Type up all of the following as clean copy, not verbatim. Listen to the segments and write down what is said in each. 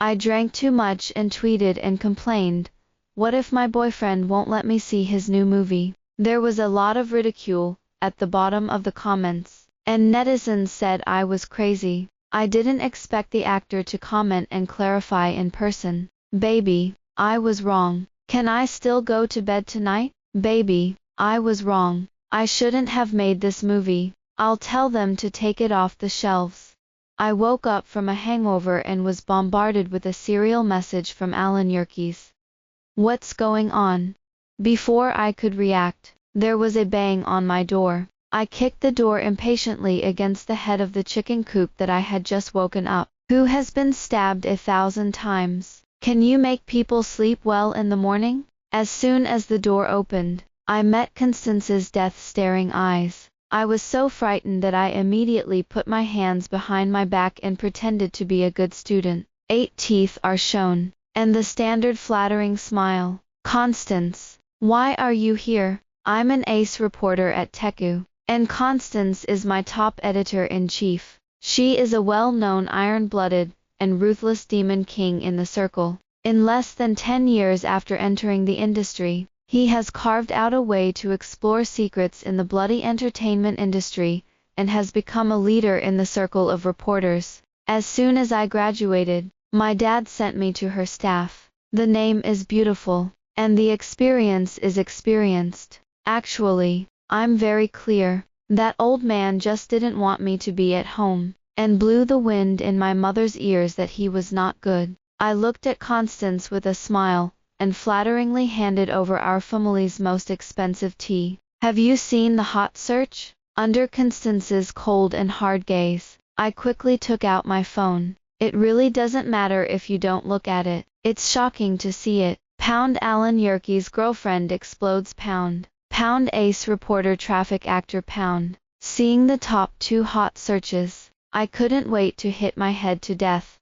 I drank too much and tweeted and complained. What if my boyfriend won't let me see his new movie? There was a lot of ridicule at the bottom of the comments, and netizens said I was crazy. I didn't expect the actor to comment and clarify in person. Baby, I was wrong. Can I still go to bed tonight? Baby, I was wrong. I shouldn't have made this movie. I'll tell them to take it off the shelves. I woke up from a hangover and was bombarded with a serial message from Alan Yerkes. What's going on? Before I could react, there was a bang on my door. I kicked the door impatiently against the head of the chicken coop that I had just woken up. Who has been stabbed 1,000 times? Can you make people sleep well in the morning? As soon as the door opened, I met Constance's death-staring eyes. I was so frightened that I immediately put my hands behind my back and pretended to be a good student. 8 teeth are shown, and the standard flattering smile. Constance, why are you here? I'm an ace reporter at Teku, and Constance is my top editor-in-chief. She is a well-known iron-blooded and ruthless demon king in the circle. In less than 10 years after entering the industry, he has carved out a way to explore secrets in the bloody entertainment industry, and has become a leader in the circle of reporters. As soon as I graduated, my dad sent me to her staff. The name is beautiful, and the experience is experienced. Actually, I'm very clear. That old man just didn't want me to be at home, and blew the wind in my mother's ears that he was not good. I looked at Constance with a smile, and flatteringly handed over our family's most expensive tea. Have you seen the hot search? Under Constance's cold and hard gaze, I quickly took out my phone. It really doesn't matter if you don't look at it. It's shocking to see it. Pound Alan Yerkes' girlfriend explodes pound. Pound ace reporter traffic actor pound. Seeing the top 2 hot searches, I couldn't wait to hit my head to death.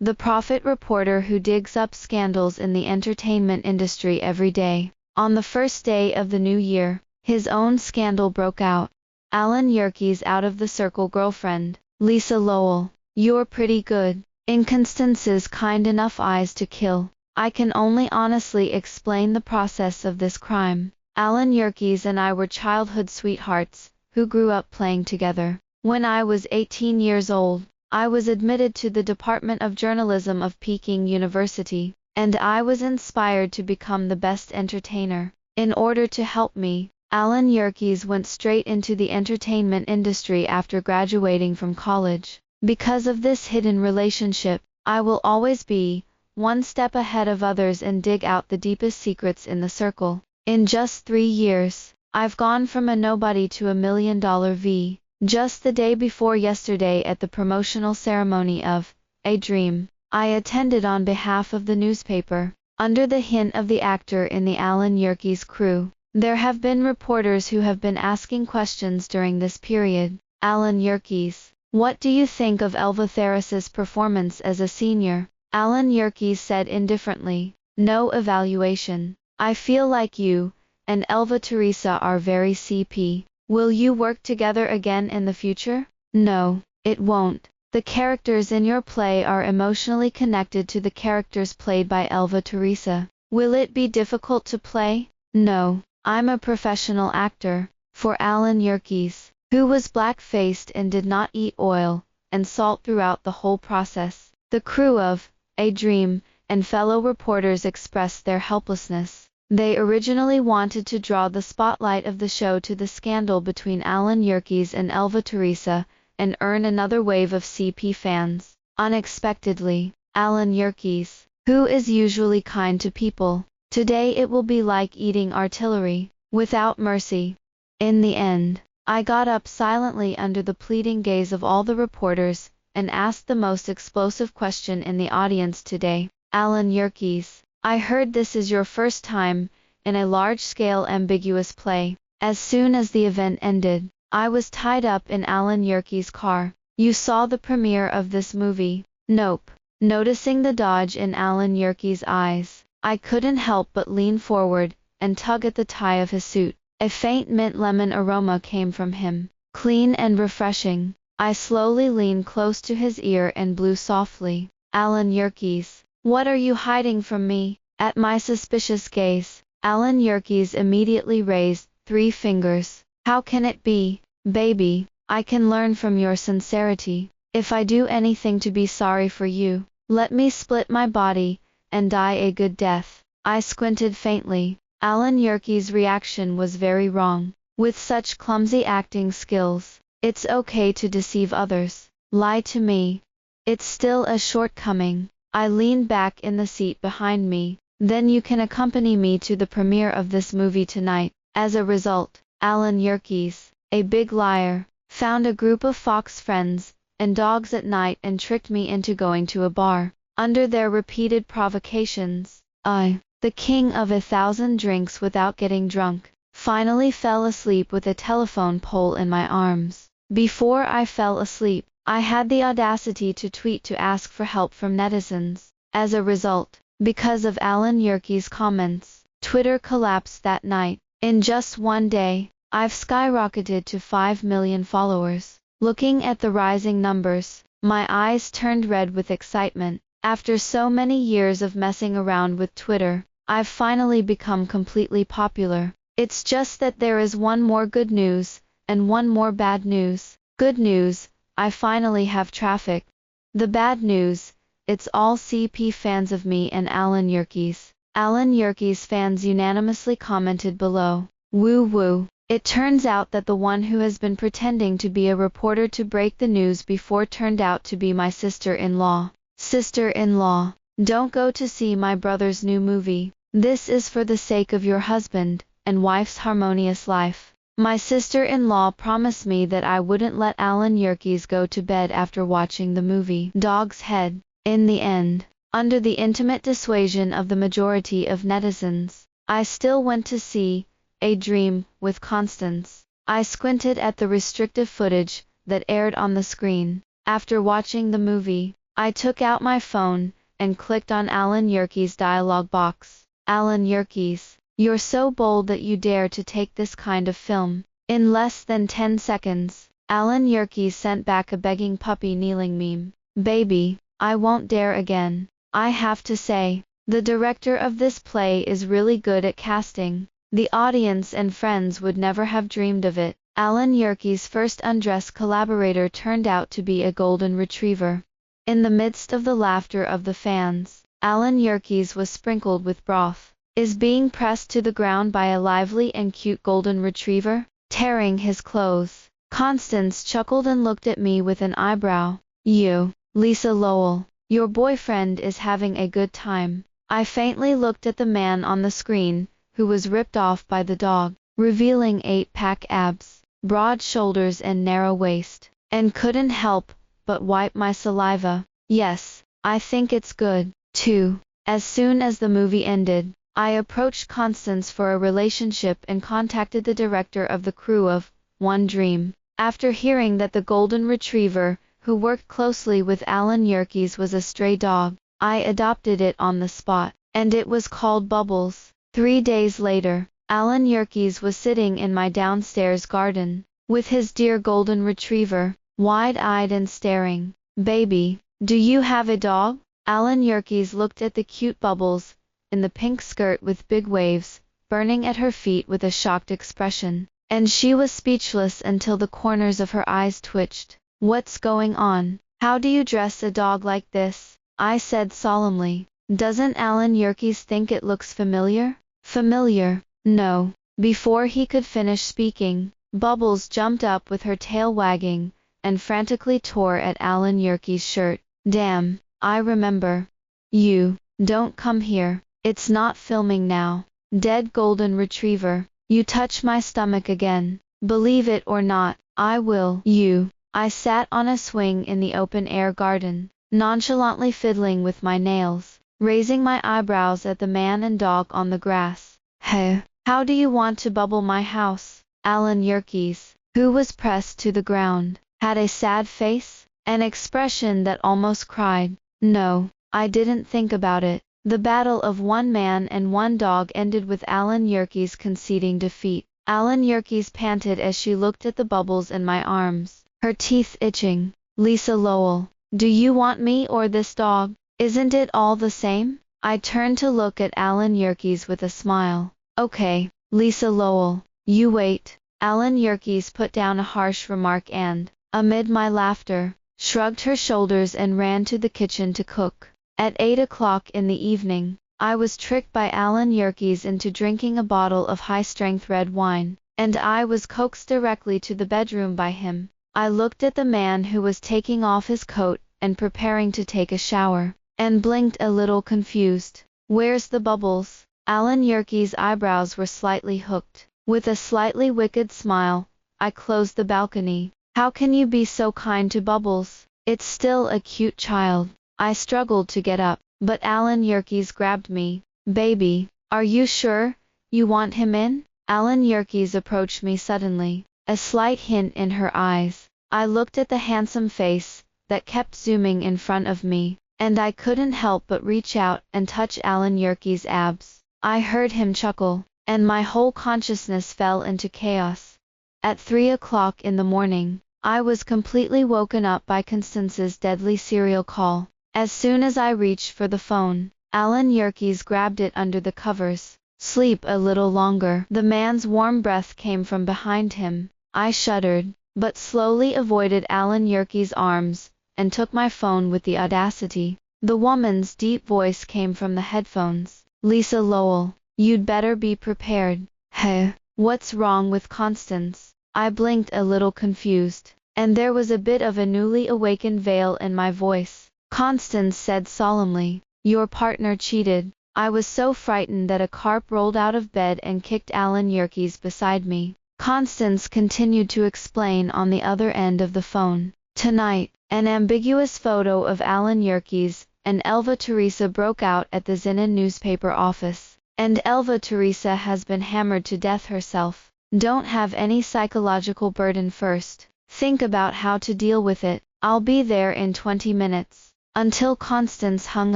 The prophet reporter who digs up scandals in the entertainment industry every day. On the first day of the new year, his own scandal broke out. Alan Yerkes' out of the circle girlfriend, Lisa Lowell. You're pretty good. In Constance's kind enough eyes to kill. I can only honestly explain the process of this crime. Alan Yerkes and I were childhood sweethearts, who grew up playing together. When I was 18 years old, I was admitted to the Department of Journalism of Peking University, and I was inspired to become the best entertainer. In order to help me, Alan Yerkes went straight into the entertainment industry after graduating from college. Because of this hidden relationship, I will always be one step ahead of others and dig out the deepest secrets in the circle. In just 3 years, I've gone from a nobody to $1 million V. Just the day before yesterday at the promotional ceremony of A Dream, I attended on behalf of the newspaper, under the hint of the actor in the Alan Yerkes crew. There have been reporters who have been asking questions during this period. Alan Yerkes, what do you think of Elva Theris's performance as a senior? Alan Yerkes said indifferently, no evaluation. I feel like you and Elva Teresa are very CP. Will you work together again in the future? No, it won't. The characters in your play are emotionally connected to the characters played by Elva Teresa. Will it be difficult to play? No, I'm a professional actor. For Alan Yerkes, who was black-faced and did not eat oil and salt throughout the whole process, the crew of A Dream and fellow reporters expressed their helplessness. They originally wanted to draw the spotlight of the show to the scandal between Alan Yerkes and Elva Teresa, and earn another wave of CP fans. Unexpectedly, Alan Yerkes, who is usually kind to people, today it will be like eating artillery, without mercy. In the end, I got up silently under the pleading gaze of all the reporters, and asked the most explosive question in the audience today. Alan Yerkes, I heard this is your first time in a large-scale ambiguous play. As soon as the event ended, I was tied up in Alan Yerkes' car. You saw the premiere of this movie? Nope. Noticing the dodge in Alan Yerkes' eyes, I couldn't help but lean forward and tug at the tie of his suit. A faint mint lemon aroma came from him, clean and refreshing. I slowly leaned close to his ear and blew softly. Alan Yerkes. What are you hiding from me? At my suspicious gaze, Alan Yerkes immediately raised 3 fingers. How can it be, baby? I can learn from your sincerity. If I do anything to be sorry for you, let me split my body and die a good death. I squinted faintly. Alan Yerkes' reaction was very wrong. With such clumsy acting skills, it's okay to deceive others. Lie to me. It's still a shortcoming. I leaned back in the seat behind me. Then you can accompany me to the premiere of this movie tonight. As a result, Alan Yerkes, a big liar, found a group of fox friends and dogs at night and tricked me into going to a bar. Under their repeated provocations, I, the king of 1,000 drinks without getting drunk, finally fell asleep with a telephone pole in my arms. Before I fell asleep, I had the audacity to tweet to ask for help from netizens. As a result, because of Alan Yerkes' comments, Twitter collapsed that night. In just one day, I've skyrocketed to 5 million followers. Looking at the rising numbers, my eyes turned red with excitement. After so many years of messing around with Twitter, I've finally become completely popular. It's just that there is one more good news, and one more bad news. Good news, I finally have traffic. The bad news, it's all CP fans of me and Alan Yerkes. Alan Yerkes fans unanimously commented below, "Woo woo." It turns out that the one who has been pretending to be a reporter to break the news before turned out to be my sister-in-law. Sister-in-law, don't go to see my brother's new movie. This is for the sake of your husband and wife's harmonious life. My sister-in-law promised me that I wouldn't let Alan Yerkes go to bed after watching the movie Dog's Head. In the end, under the intimate dissuasion of the majority of netizens, I still went to see A Dream with Constance. I squinted at the restrictive footage that aired on the screen. After watching the movie, I took out my phone and clicked on Alan Yerkes' dialogue box. Alan Yerkes, you're so bold that you dare to take this kind of film. In less than 10 seconds, Alan Yerkes sent back a begging puppy kneeling meme. Baby, I won't dare again. I have to say, the director of this play is really good at casting. The audience and friends would never have dreamed of it. Alan Yerkes' first undressed collaborator turned out to be a golden retriever. In the midst of the laughter of the fans, Alan Yerkes was sprinkled with broth. Is being pressed to the ground by a lively and cute golden retriever, tearing his clothes. Constance chuckled and looked at me with an eyebrow. You, Lisa Lowell, your boyfriend is having a good time. I faintly looked at the man on the screen, who was ripped off by the dog, revealing 8-pack abs, broad shoulders and narrow waist, and couldn't help but wipe my saliva. Yes, I think it's good, too. As soon as the movie ended, I approached Constance for a relationship and contacted the director of the crew of One Dream. After hearing that the golden retriever, who worked closely with Alan Yerkes, was a stray dog, I adopted it on the spot, and it was called Bubbles. 3 days later, Alan Yerkes was sitting in my downstairs garden, with his dear golden retriever, wide-eyed and staring. Baby, do you have a dog? Alan Yerkes looked at the cute Bubbles, in the pink skirt with big waves, burning at her feet with a shocked expression, and she was speechless until the corners of her eyes twitched. What's going on? How do you dress a dog like this? I said solemnly. Doesn't Alan Yerkes think it looks familiar? Familiar? No. Before he could finish speaking, Bubbles jumped up with her tail wagging, and frantically tore at Alan Yerkes' shirt. Damn, I remember. You, don't come here. It's not filming now. Dead golden retriever, you touch my stomach again. Believe it or not, I will. You. I sat on a swing in the open-air garden, nonchalantly fiddling with my nails, raising my eyebrows at the man and dog on the grass. Hey, how do you want to bubble my house? Alan Yerkes, who was pressed to the ground, had a sad face, an expression that almost cried. No, I didn't think about it. The battle of one man and one dog ended with Alan Yerkes conceding defeat. Alan Yerkes panted as she looked at the Bubbles in my arms, her teeth itching. Lisa Lowell, do you want me or this dog? Isn't it all the same? I turned to look at Alan Yerkes with a smile. Okay, Lisa Lowell, you wait. Alan Yerkes put down a harsh remark and, amid my laughter, shrugged her shoulders and ran to the kitchen to cook. At 8 o'clock in the evening, I was tricked by Alan Yerkes into drinking a bottle of high-strength red wine, and I was coaxed directly to the bedroom by him. I looked at the man who was taking off his coat and preparing to take a shower, and blinked a little confused. Where's the Bubbles? Alan Yerkes' eyebrows were slightly hooked. With a slightly wicked smile, I closed the balcony. How can you be so kind to Bubbles? It's still a cute child. I struggled to get up, but Alan Yerkes grabbed me. Baby, are you sure you want him in? Alan Yerkes approached me suddenly, a slight hint in her eyes. I looked at the handsome face that kept zooming in front of me, and I couldn't help but reach out and touch Alan Yerkes' abs. I heard him chuckle, and my whole consciousness fell into chaos. At 3 o'clock in the morning, I was completely woken up by Constance's deadly serial call. As soon as I reached for the phone, Alan Yerkes grabbed it under the covers. Sleep a little longer. The man's warm breath came from behind him. I shuddered, but slowly avoided Alan Yerkes' arms, and took my phone with the audacity. The woman's deep voice came from the headphones. Lisa Lowell, you'd better be prepared. Hey, what's wrong with Constance? I blinked a little confused, and there was a bit of a newly awakened veil in my voice. Constance said solemnly, your partner cheated. I was so frightened that a carp rolled out of bed and kicked Alan Yerkes beside me. Constance continued to explain on the other end of the phone. Tonight, an ambiguous photo of Alan Yerkes and Elva Teresa broke out at the Zenon newspaper office, and Elva Teresa has been hammered to death herself. Don't have any psychological burden first. Think about how to deal with it. I'll be there in 20 minutes. Until Constance hung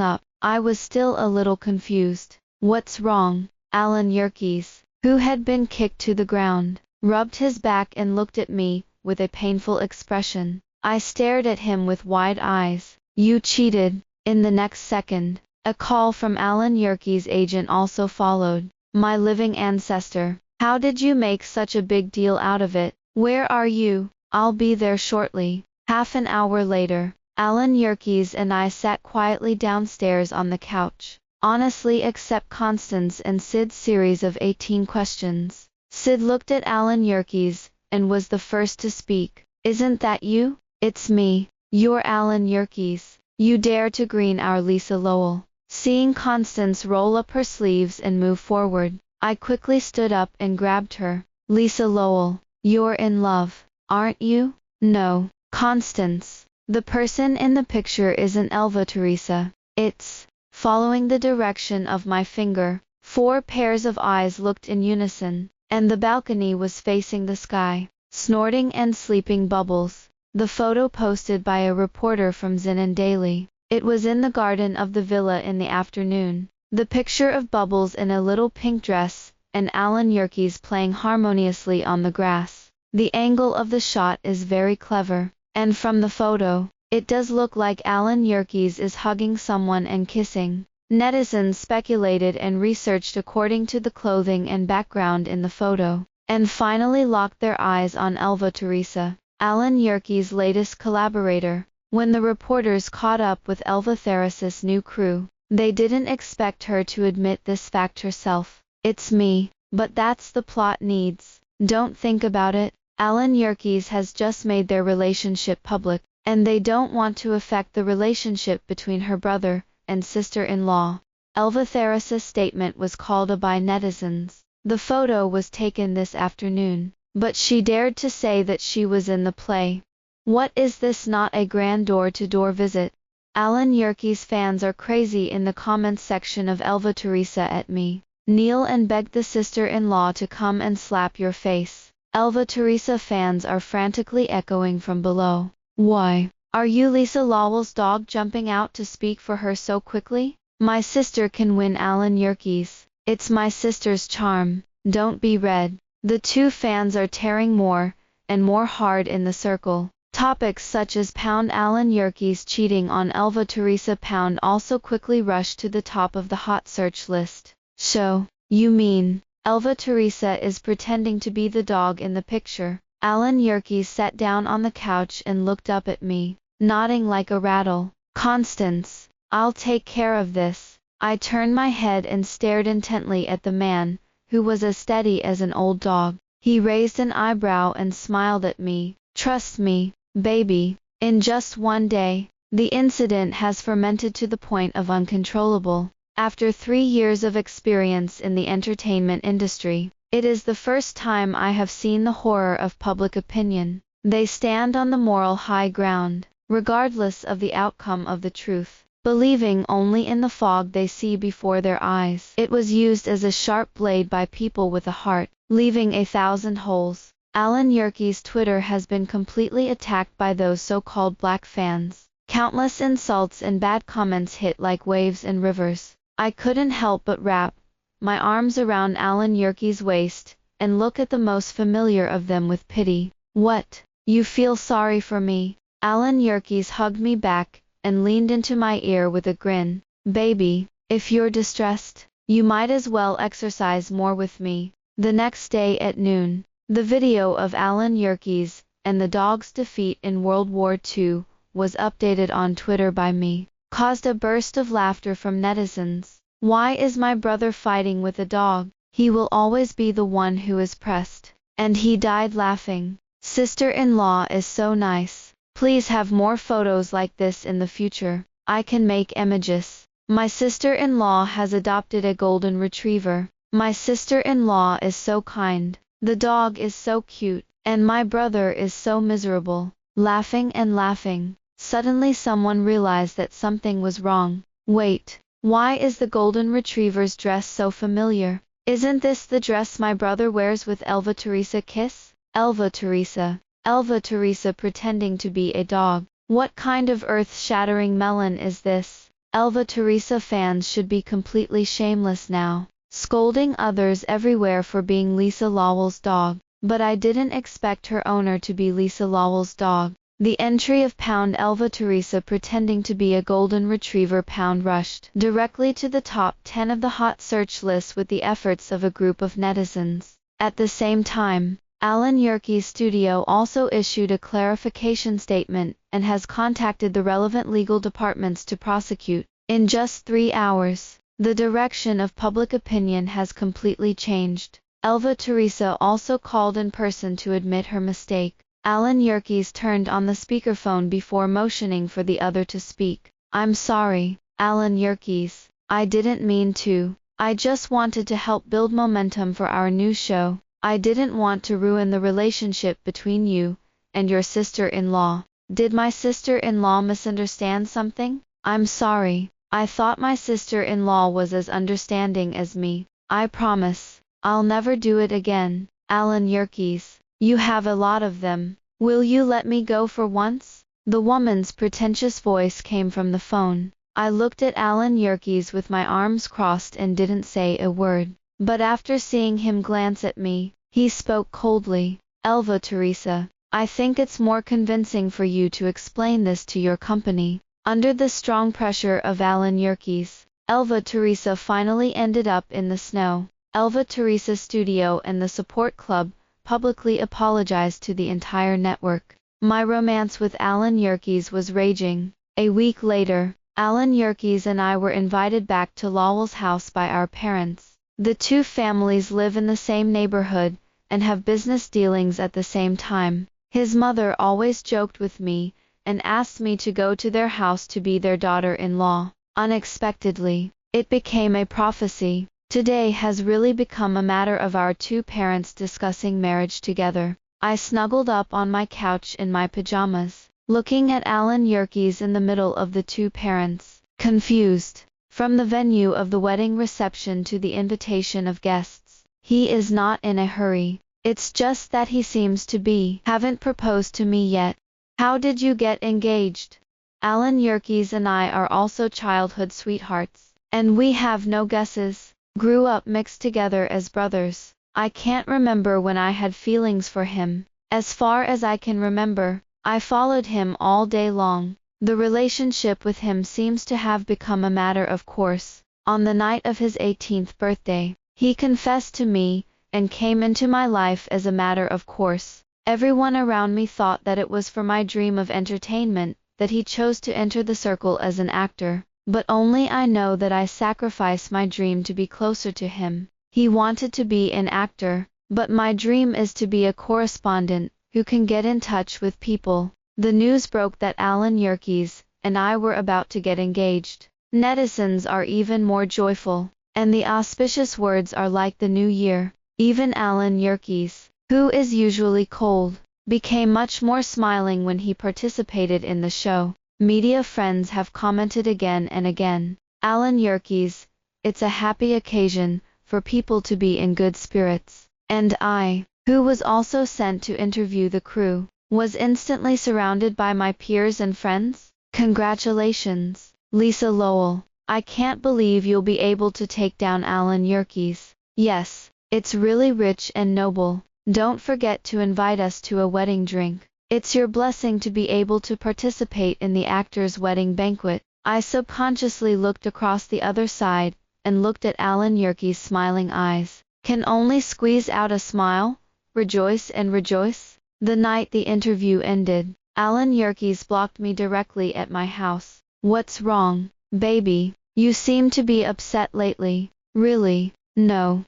up, I was still a little confused. What's wrong? Alan Yerkes, who had been kicked to the ground, rubbed his back and looked at me with a painful expression. I stared at him with wide eyes. You cheated. In the next second, a call from Alan Yerkes' agent also followed. My living ancestor, how did you make such a big deal out of it? Where are you? I'll be there shortly. Half an hour later, Alan Yerkes and I sat quietly downstairs on the couch. Honestly, except Constance and Sid's series of 18 questions. Sid looked at Alan Yerkes and was the first to speak. Isn't that you? It's me. You're Alan Yerkes. You dare to green our Lisa Lowell. Seeing Constance roll up her sleeves and move forward, I quickly stood up and grabbed her. Lisa Lowell, you're in love, aren't you? No, Constance. The person in the picture isn't Elva Teresa. It's, following the direction of my finger. 4 pairs of eyes looked in unison, and the balcony was facing the sky. Snorting and sleeping Bubbles. The photo posted by a reporter from Zenon Daily. It was in the garden of the villa in the afternoon. The picture of Bubbles in a little pink dress, and Alan Yerkes playing harmoniously on the grass. The angle of the shot is very clever. And from the photo, it does look like Alan Yerkes is hugging someone and kissing. Netizens speculated and researched according to the clothing and background in the photo, and finally locked their eyes on Elva Teresa, Alan Yerkes' latest collaborator. When the reporters caught up with Elva Theresa's new crew, they didn't expect her to admit this fact herself. It's me, but that's the plot needs. Don't think about it. Alan Yerkes has just made their relationship public, and they don't want to affect the relationship between her brother and sister-in-law. Elva Theresa's statement was called a by netizens. The photo was taken this afternoon, but she dared to say that she was in the play. What is this, not a grand door-to-door visit? Alan Yerkes fans are crazy in the comments section of Elva Teresa at me. Kneel and beg the sister-in-law to come and slap your face. Elva Teresa fans are frantically echoing from below. Why? Are you Lisa Lowell's dog jumping out to speak for her so quickly? My sister can win Alan Yerkes. It's my sister's charm. Don't be red. The two fans are tearing more and more hard in the circle, Topics such as Alan Yerkes cheating on Elva Teresa also quickly rushed to the top of the hot search list. So, you mean, Elva Teresa is pretending to be the dog in the picture? Alan Yerkes sat down on the couch and looked up at me, nodding like a rattle. Constance, I'll take care of this. I turned my head and stared intently at the man, who was as steady as an old dog. He raised an eyebrow and smiled at me. Trust me, baby, in just one day, the incident has fermented to the point of uncontrollable. After 3 years of experience in the entertainment industry, it is the first time I have seen the horror of public opinion. They stand on the moral high ground, regardless of the outcome of the truth, believing only in the fog they see before their eyes. It was used as a sharp blade by people with a heart, leaving 1,000 holes. Alan Yerkes' Twitter has been completely attacked by those so-called black fans. Countless insults and bad comments hit like waves and rivers. I couldn't help but wrap my arms around Alan Yerkes' waist and look at the most familiar of them with pity. What? You feel sorry for me? Alan Yerkes hugged me back and leaned into my ear with a grin. Baby, if you're distressed, you might as well exercise more with me. The next day at noon, the video of Alan Yerkes and the dog's defeat in World War II was updated on Twitter by me. Caused a burst of laughter from netizens. Why is my brother fighting with a dog? He will always be the one who is pressed. And he died laughing. Sister-in-law is so nice. Please have more photos like this in the future. I can make images. My sister-in-law has adopted a golden retriever. My sister-in-law is so kind. The dog is so cute. And my brother is so miserable. Laughing and laughing. Suddenly someone realized that something was wrong. Wait, why is the golden retriever's dress so familiar? Isn't this the dress my brother wears with Elva Teresa kiss? Elva Teresa. Elva Teresa pretending to be a dog. What kind of earth-shattering melon is this? Elva Teresa fans should be completely shameless now, scolding others everywhere for being Lisa Lawl's dog. But I didn't expect her owner to be Lisa Lawl's dog. The entry of Elva Teresa pretending to be a golden retriever rushed directly to the top 10 of the hot search list with the efforts of a group of netizens. At the same time, Alan Yerkes' studio also issued a clarification statement and has contacted the relevant legal departments to prosecute. In just 3 hours, the direction of public opinion has completely changed. Elva Teresa also called in person to admit her mistake. Alan Yerkes turned on the speakerphone before motioning for the other to speak. I'm sorry, Alan Yerkes. I didn't mean to. I just wanted to help build momentum for our new show. I didn't want to ruin the relationship between you and your sister-in-law. Did my sister-in-law misunderstand something? I'm sorry. I thought my sister-in-law was as understanding as me. I promise, I'll never do it again. Alan Yerkes. You have a lot of them. Will you let me go for once? The woman's pretentious voice came from the phone. I looked at Alan Yerkes with my arms crossed and didn't say a word. But after seeing him glance at me, he spoke coldly. Elva Teresa, I think it's more convincing for you to explain this to your company. Under the strong pressure of Alan Yerkes, Elva Teresa finally ended up in the snow. Elva Teresa Studio and the Support Club publicly apologized to the entire network. My romance with Alan Yerkes was raging. A week later, Alan Yerkes and I were invited back to Lawl's house by our parents. The two families live in the same neighborhood and have business dealings at the same time. His mother always joked with me and asked me to go to their house to be their daughter-in-law. Unexpectedly, it became a prophecy. Today has really become a matter of our two parents discussing marriage together. I snuggled up on my couch in my pajamas, looking at Alan Yerkes in the middle of the two parents, confused. From the venue of the wedding reception to the invitation of guests, he is not in a hurry. It's just that he seems to be. Haven't proposed to me yet. How did you get engaged? Alan Yerkes and I are also childhood sweethearts, and we have no guesses. Grew up mixed together as brothers. I can't remember when I had feelings for him. As far as I can remember, I followed him all day long. The relationship with him seems to have become a matter of course. On the night of his 18th birthday, he confessed to me, and came into my life as a matter of course. Everyone around me thought that it was for my dream of entertainment that he chose to enter the circle as an actor, but only I know that I sacrificed my dream to be closer to him. He wanted to be an actor, but my dream is to be a correspondent who can get in touch with people. The news broke that Alan Yerkes and I were about to get engaged. Netizens are even more joyful, and the auspicious words are like the new year. Even Alan Yerkes, who is usually cold, became much more smiling when he participated in the show. Media friends have commented again and again, Alan Yerkes, it's a happy occasion for people to be in good spirits. And I, who was also sent to interview the crew, was instantly surrounded by my peers and friends. Congratulations, Lisa Lowell. I can't believe you'll be able to take down Alan Yerkes. Yes, it's really rich and noble. Don't forget to invite us to a wedding drink. It's your blessing to be able to participate in the actor's wedding banquet. I subconsciously looked across the other side and looked at Alan Yerkes' smiling eyes. Can only squeeze out a smile, rejoice and rejoice. The night the interview ended, Alan Yerkes blocked me directly at my house. What's wrong, baby? You seem to be upset lately. Really? No.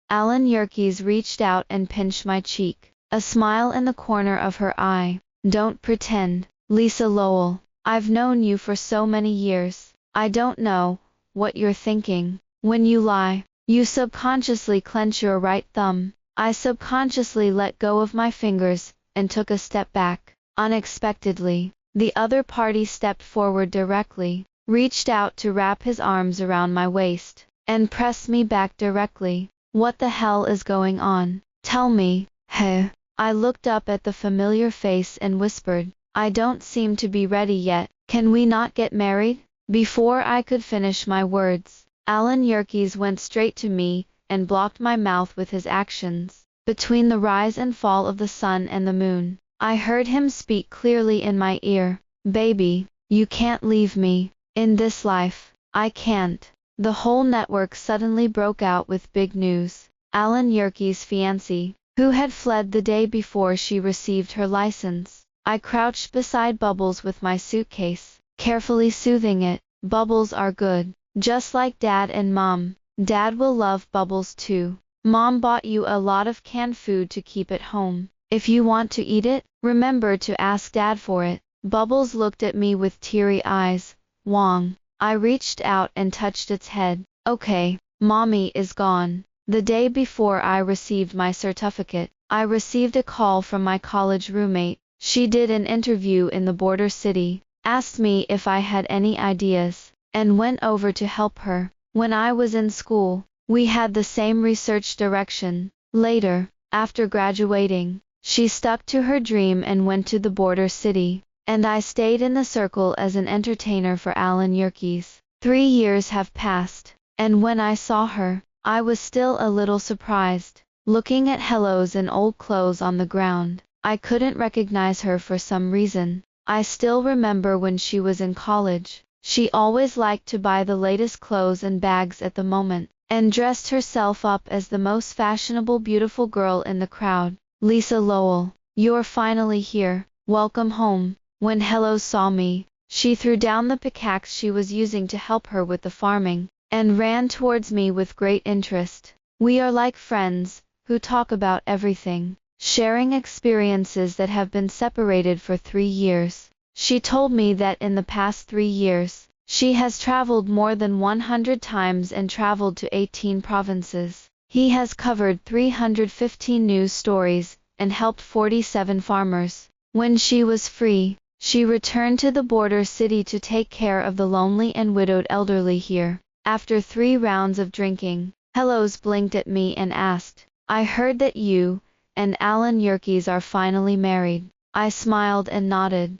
Alan Yerkes reached out and pinched my cheek, a smile in the corner of her eye. Don't pretend, Lisa Lowell. I've known you for so many years. I don't know what you're thinking. When you lie, you subconsciously clench your right thumb. I subconsciously let go of my fingers and took a step back. Unexpectedly, the other party stepped forward directly, reached out to wrap his arms around my waist, and pressed me back directly. What the hell is going on? Tell me. Heh. I looked up at the familiar face and whispered, I don't seem to be ready yet. Can we not get married? Before I could finish my words, Alan Yerkes went straight to me and blocked my mouth with his actions. Between the rise and fall of the sun and the moon, I heard him speak clearly in my ear. Baby, you can't leave me. In this life, I can't. The whole network suddenly broke out with big news. Alan Yerkes' fiancée, who had fled the day before she received her license. I crouched beside Bubbles with my suitcase, carefully soothing it. Bubbles are good, just like Dad and Mom. Dad will love Bubbles too. Mom bought you a lot of canned food to keep at home. If you want to eat it, remember to ask Dad for it. Bubbles looked at me with teary eyes. Wong. I reached out and touched its head. Okay, Mommy is gone. The day before I received my certificate, I received a call from my college roommate. She did an interview in the border city, asked me if I had any ideas, and went over to help her. When I was in school, we had the same research direction. Later, after graduating, she stuck to her dream and went to the border city, and I stayed in the circle as an entertainer for Alan Yerkes. 3 years have passed, and when I saw her, I was still a little surprised. Looking at Hello's and old clothes on the ground, I couldn't recognize her for some reason. I still remember when she was in college. She always liked to buy the latest clothes and bags at the moment, and dressed herself up as the most fashionable beautiful girl in the crowd. Lisa Lowell, you're finally here. Welcome home. When Hello saw me, she threw down the pickaxe she was using to help her with the farming, and ran towards me with great interest. We are like friends, who talk about everything, sharing experiences that have been separated for 3 years. She told me that in the past 3 years, she has traveled more than 100 times and traveled to 18 provinces. He has covered 315 news stories and helped 47 farmers. When she was free, she returned to the border city to take care of the lonely and widowed elderly here. After 3 rounds of drinking, Hellos blinked at me and asked, I heard that you and Alan Yerkes are finally married. I smiled and nodded.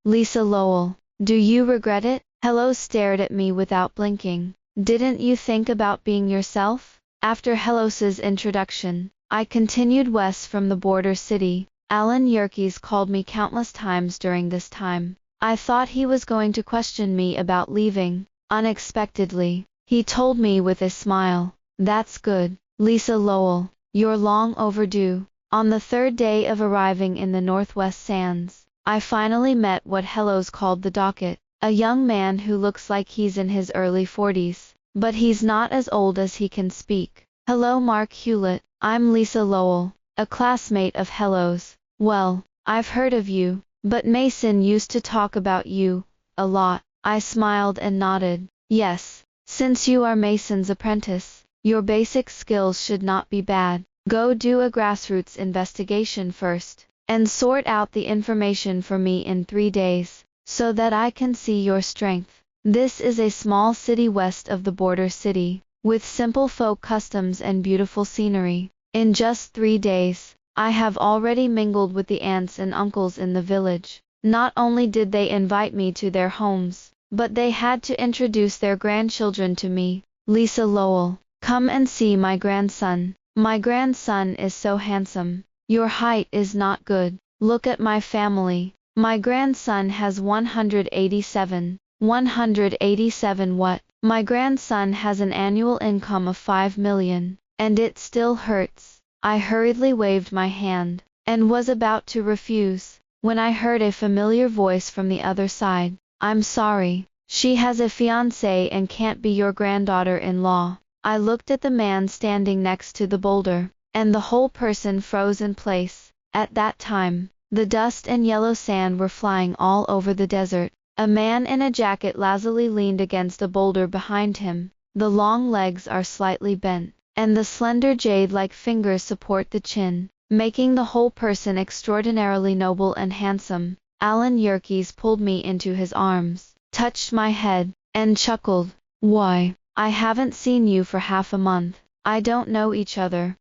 Lisa Lowell, do you regret it? Hello stared at me without blinking. Didn't you think about being yourself? After Hellos's introduction, I continued west from the border city. Alan Yerkes called me countless times during this time. I thought he was going to question me about leaving. Unexpectedly, he told me with a smile, "That's good, Lisa Lowell. You're long overdue." On the third day of arriving in the Northwest Sands, I finally met what Hellos called the docket, a young man who looks like he's in his early 40s, but he's not as old as he can speak. "Hello, Mark Hewlett. I'm Lisa Lowell, a classmate of Hello's." "Well, I've heard of you, but Mason used to talk about you a lot." I smiled and nodded. "Yes, since you are Mason's apprentice, your basic skills should not be bad. Go do a grassroots investigation first, and sort out the information for me in 3 days, so that I can see your strength. This is a small city west of the border city, with simple folk customs and beautiful scenery. In just 3 days, I have already mingled with the aunts and uncles in the village. Not only did they invite me to their homes, but they had to introduce their grandchildren to me. Lisa Lowell, come and see my grandson. My grandson is so handsome. Your height is not good. Look at my family. My grandson has 187. 187 what? My grandson has an annual income of 5 million, and it still hurts." I hurriedly waved my hand, and was about to refuse, when I heard a familiar voice from the other side. "I'm sorry, she has a fiancé and can't be your granddaughter-in-law." I looked at the man standing next to the boulder, and the whole person froze in place. At that time, the dust and yellow sand were flying all over the desert. A man in a jacket lazily leaned against a boulder behind him. The long legs are slightly bent, and the slender jade-like fingers support the chin, making the whole person extraordinarily noble and handsome. Alan Yerkes pulled me into his arms, touched my head, and chuckled. "Why, I haven't seen you for half a month. I don't know each other.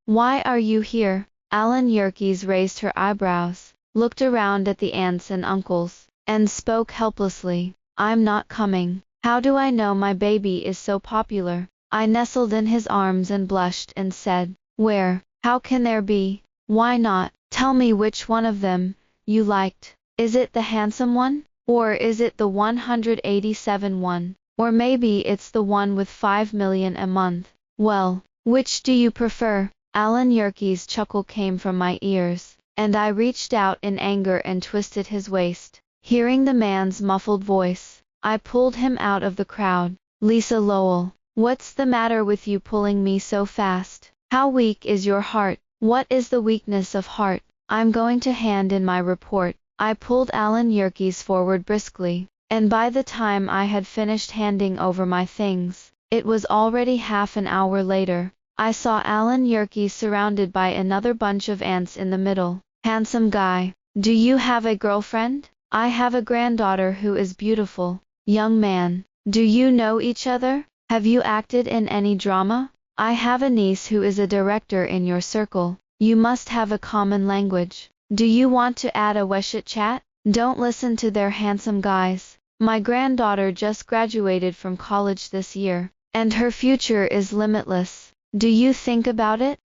Why are you here?" Alan Yerkes raised her eyebrows, looked around at the aunts and uncles, and spoke helplessly. "I'm not coming. How do I know my baby is so popular?" I nestled in his arms and blushed and said, "Where? How can there be? Why not? Tell me which one of them you liked. Is it the handsome one? Or is it the 187 one? Or maybe it's the one with 5 million a month? Well, which do you prefer?" Alan Yerkes' chuckle came from my ears, and I reached out in anger and twisted his waist. Hearing the man's muffled voice, I pulled him out of the crowd. "Lisa Lowell, what's the matter with you pulling me so fast? How weak is your heart?" "What is the weakness of heart? I'm going to hand in my report." I pulled Alan Yerkes forward briskly, and by the time I had finished handing over my things, it was already half an hour later. I saw Alan Yerkes surrounded by another bunch of aunts in the middle. "Handsome guy, do you have a girlfriend?" "I have a granddaughter who is beautiful." "Young man, do you know each other? Have you acted in any drama?" "I have a niece who is a director in your circle. You must have a common language. Do you want to add a Weshit chat?" Don't listen to their handsome guys. My granddaughter just graduated from college this year, and her future is limitless. Do you think about it?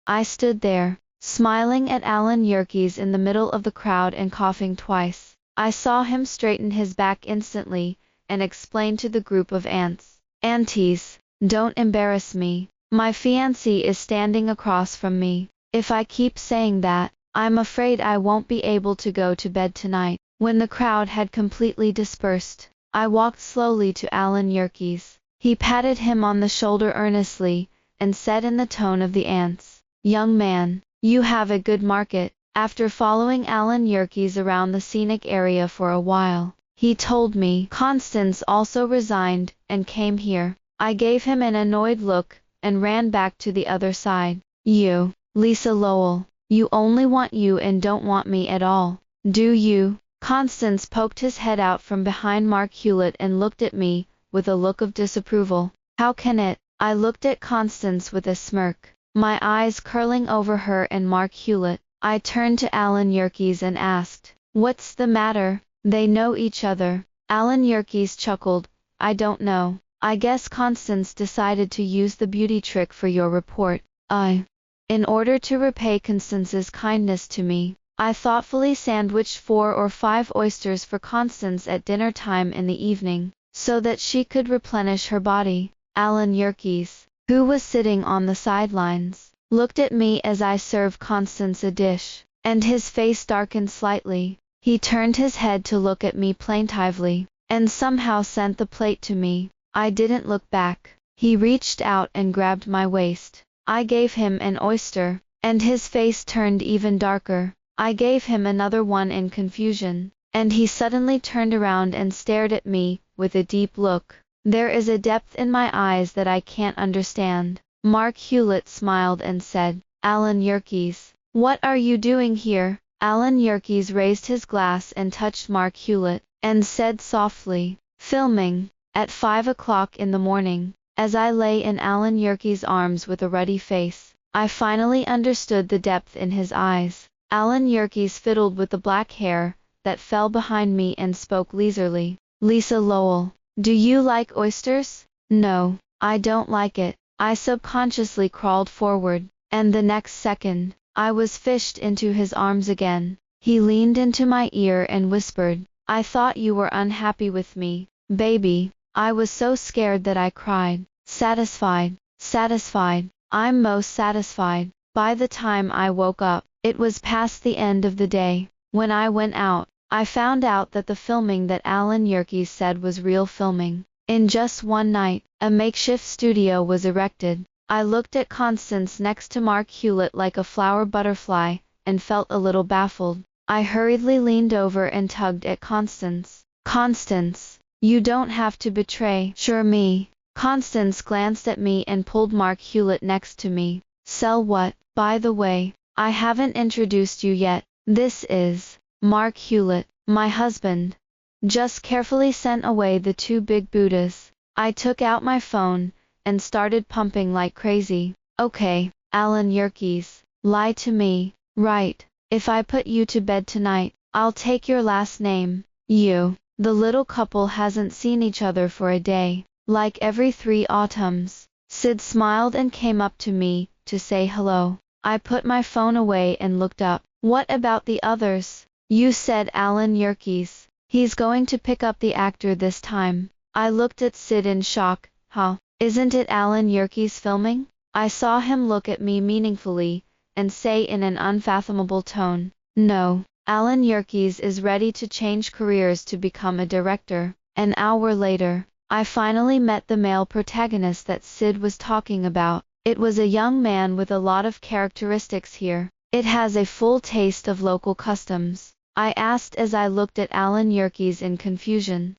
I stood there, smiling at Alan Yerkes in the middle of the crowd and coughing twice. I saw him straighten his back instantly, and explain to the group of aunts, "Aunties, don't embarrass me. My fiancé is standing across from me. If I keep saying that, I'm afraid I won't be able to go to bed tonight." When the crowd had completely dispersed, I walked slowly to Alan Yerkes. He patted him on the shoulder earnestly, and said in the tone of the aunts, "Young man, you have a good market." After following Alan Yerkes around the scenic area for a while, he told me Constance also resigned and came here. I gave him an annoyed look, and ran back to the other side. "You, Lisa Lowell, you only want you and don't want me at all, do you?" Constance poked his head out from behind Mark Hewlett and looked at me, with a look of disapproval. "How can it?" I looked at Constance with a smirk, my eyes curling over her and Mark Hewlett. I turned to Alan Yerkes and asked, "What's the matter?" "They know each other." Alan Yerkes chuckled, "I don't know. I guess Constance decided to use the beauty trick for your report." In order to repay Constance's kindness to me, I thoughtfully sandwiched 4 or 5 oysters for Constance at dinner time in the evening, so that she could replenish her body. Alan Yerkes, who was sitting on the sidelines, looked at me as I served Constance a dish, and his face darkened slightly. He turned his head to look at me plaintively, and somehow sent the plate to me. I didn't look back. He reached out and grabbed my waist. I gave him an oyster, and his face turned even darker. I gave him another one in confusion, and he suddenly turned around and stared at me with a deep look. There is a depth in my eyes that I can't understand. Mark Hewlett smiled and said, "Alan Yerkes, what are you doing here?" Alan Yerkes raised his glass and touched Mark Hewlett, and said softly, "Filming." At 5 o'clock in the morning, as I lay in Alan Yerkes' arms with a ruddy face, I finally understood the depth in his eyes. Alan Yerkes fiddled with the black hair that fell behind me and spoke leisurely. "Lisa Lowell, do you like oysters?" "No, I don't like it." I subconsciously crawled forward, and the next second, I was fished into his arms again. He leaned into my ear and whispered, "I thought you were unhappy with me, baby." I was so scared that I cried. Satisfied, satisfied, I'm most satisfied. By the time I woke up, it was past the end of the day. When I went out, I found out that the filming that Alan Yerkes said was real filming. In just one night, a makeshift studio was erected. I looked at Constance next to Mark Hewlett like a flower butterfly, and felt a little baffled. I hurriedly leaned over and tugged at Constance. "Constance, you don't have to betray me." Constance glanced at me and pulled Mark Hewlett next to me. "Sell what? By the way, I haven't introduced you yet. This is Mark Hewlett, my husband." Just carefully sent away the 2 big Buddhas. I took out my phone and started pumping like crazy. "Okay, Alan Yerkes, lie to me, right? If I put you to bed tonight, I'll take your last name. You." The little couple hasn't seen each other for a day, like every 3 autumns. Sid smiled and came up to me to say hello. I put my phone away and looked up. "What about the others?" "You said Alan Yerkes. He's going to pick up the actor this time." I looked at Sid in shock. "Huh? Isn't it Alan Yerkes filming?" I saw him look at me meaningfully, and say in an unfathomable tone, "No. Alan Yerkes is ready to change careers to become a director." An hour later, I finally met the male protagonist that Sid was talking about. It was a young man with a lot of characteristics here. It has a full taste of local customs. I asked as I looked at Alan Yerkes in confusion.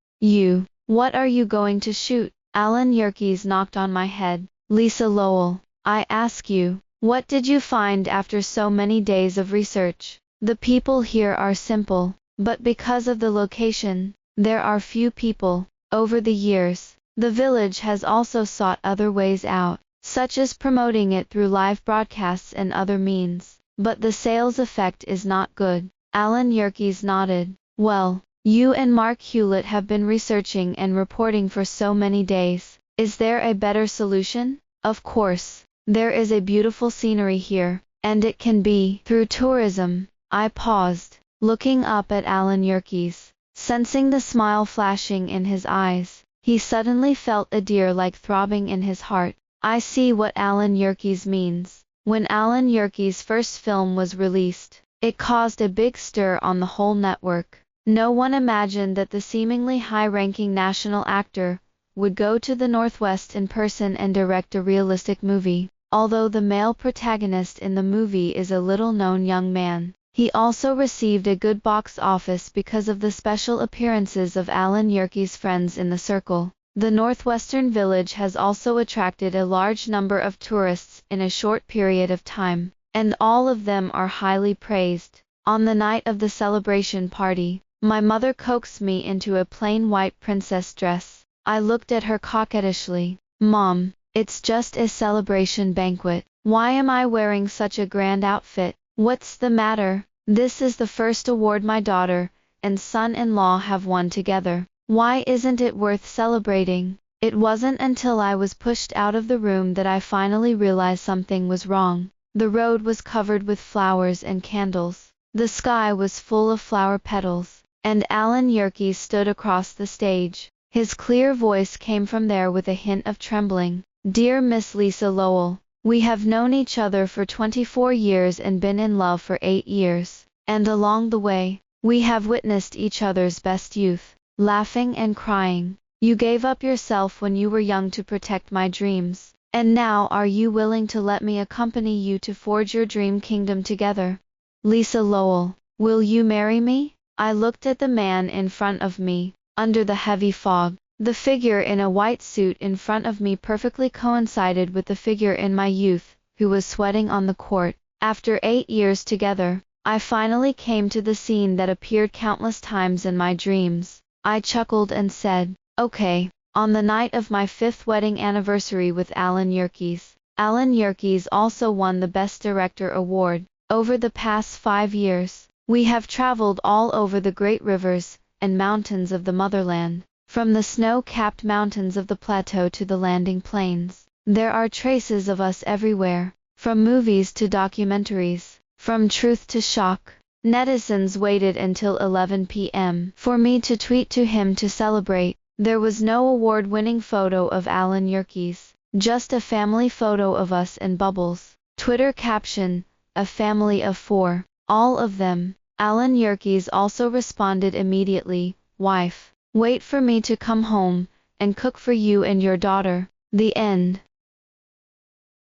What are you going to shoot?" Alan Yerkes knocked on my head. "Lisa Lowell, I ask you, what did you find after so many days of research?" "The people here are simple, but because of the location, there are few people. Over the years, the village has also sought other ways out, such as promoting it through live broadcasts and other means, but the sales effect is not good." Alan Yerkes nodded. "Well, you and Mark Hewlett have been researching and reporting for so many days. Is there a better solution?" "Of course, there is a beautiful scenery here, and it can be through tourism." I paused, looking up at Alan Yerkes, sensing the smile flashing in his eyes. He suddenly felt a deer-like throbbing in his heart. I see what Alan Yerkes means. When Alan Yerkes' first film was released, it caused a big stir on the whole network. No one imagined that the seemingly high-ranking national actor would go to the Northwest in person and direct a realistic movie. Although the male protagonist in the movie is a little-known young man, he also received a good box office because of the special appearances of Alan Yerkes' friends in the circle. The Northwestern Village has also attracted a large number of tourists in a short period of time, and all of them are highly praised. On the night of the celebration party, my mother coaxed me into a plain white princess dress. I looked at her coquettishly. "Mom, it's just a celebration banquet. Why am I wearing such a grand outfit? What's the matter? This is the first award my daughter and son-in-law have won together. Why isn't it worth celebrating?" It wasn't until I was pushed out of the room that I finally realized something was wrong. The road was covered with flowers and candles. The sky was full of flower petals, and Alan Yerkes stood across the stage. His clear voice came from there with a hint of trembling. Dear Miss Lisa Lowell, we have known each other for 24 years and been in love for 8 years. And along the way, we have witnessed each other's best youth, laughing and crying. You gave up yourself when you were young to protect my dreams. And now are you willing to let me accompany you to forge your dream kingdom together? Lisa Lowell, will you marry me? I looked at the man in front of me, under the heavy fog. The figure in a white suit in front of me perfectly coincided with the figure in my youth, who was sweating on the court. After 8 years together, I finally came to the scene that appeared countless times in my dreams. I chuckled and said, okay. On the night of my 5th wedding anniversary with Alan Yerkes. Alan Yerkes also won the Best Director award. Over the past 5 years, we have traveled all over the great rivers and mountains of the motherland, from the snow-capped mountains of the plateau to the landing plains. There are traces of us everywhere, from movies to documentaries, from truth to shock. Netizens waited until 11 p.m. for me to tweet to him to celebrate. There was no award-winning photo of Alan Yerkes, just a family photo of us in bubbles. Twitter caption, a family of 4, all of them. Alan Yerkes also responded immediately, wife, wait for me to come home and cook for you and your daughter. The end.